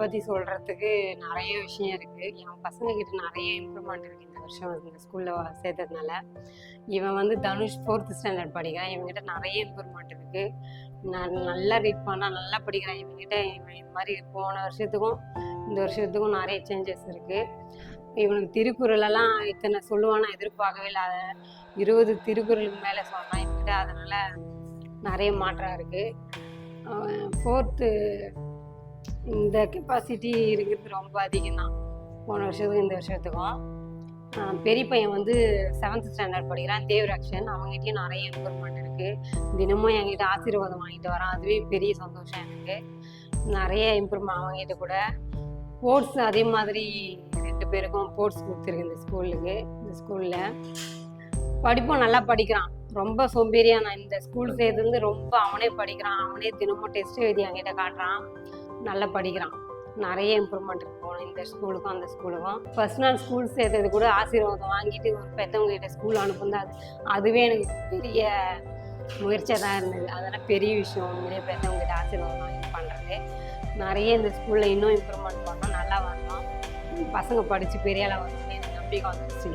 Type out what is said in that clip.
பற்றி சொல்கிறதுக்கு நிறைய விஷயம் இருக்குது. என் பசங்கக்கிட்ட நிறைய இம்ப்ரூவ்மெண்ட் இருக்குது இந்த வருஷம் இந்த ஸ்கூலில் சேர்த்ததுனால. இவன் வந்து தனுஷ் 4th ஸ்டாண்டர்ட் படிக்கிறான். இவங்ககிட்ட நிறைய இம்ப்ரூவ்மெண்ட் இருக்குது. நான் நல்லா ரீட் பண்ணால் நல்லா படிக்கிறான். இவங்ககிட்ட இவன் இது மாதிரி போன வருஷத்துக்கும் இந்த வருஷத்துக்கும் நிறைய சேஞ்சஸ் இருக்குது. இவனுக்கு திருக்குறளெல்லாம் இத்தனை சொல்லுவானா எதிர்பார்க்கவே இல்லை. அதை 20 திருக்குறளுக்கு மேலே சொன்னான் இவங்ககிட்ட. அதனால் நிறைய மாற்றம் இருக்குது. 4th இந்த கெப்பாசிட்டி இருக்கிறது ரொம்ப அதிகம் தான் போன வருஷத்துக்கும் இந்த வருஷத்துக்கும். பெரிய பையன் வந்து 7th ஸ்டாண்டர்ட் படிக்கிறான், தேவராக்ஷன். அவங்ககிட்டயும் நிறைய இம்ப்ரூவ்மெண்ட் இருக்குது. தினமும் என்கிட்ட ஆசீர்வாதம் வாங்கிட்டு வரான். அதுவே பெரிய சந்தோஷம் எனக்கு. நிறைய இம்ப்ரூவ்மெண்ட் அவங்ககிட்ட கூட. ஸ்போர்ட்ஸ் அதே மாதிரி 2 பேருக்கும் ஸ்போர்ட்ஸ் கொடுத்துருக்கு இந்த ஸ்கூலில். படிப்பும் நல்லா படிக்கிறான். ரொம்ப சோம்பேறியா. நான் இந்த ஸ்கூல் சேர்ந்து ரொம்ப அவனே படிக்கிறான். அவனே தினமும் டெஸ்ட் எழுதி என்கிட்ட காட்டுறான். நல்லா படிக்கிறான். நிறைய இம்ப்ரூவ்மெண்ட் இருக்கும் இந்த ஸ்கூலுக்கும் அந்த ஸ்கூலுக்கும். ஃபர்ஸ்ட் நாள் ஸ்கூல் சேர்த்தது கூட ஆசீர்வாதம் வாங்கிட்டு ஒரு பெற்றவங்க கிட்ட ஸ்கூல் அனுப்புந்தா அதுவே எனக்கு பெரிய முயற்சியாக தான் இருந்தது. அதெல்லாம் பெரிய விஷயம். உண்மையிலே பெற்றவங்க கிட்ட ஆசீர்வாதம் வாங்கி பண்ணுறது. நிறைய இந்த ஸ்கூலில் இன்னும் இம்ப்ரூவ்மெண்ட் பண்ணோம், நல்லா வரணும். பசங்க படித்து பெரிய ஆளாக வரணும்னு எனக்கு நம்பிக்கை வந்துருச்சு.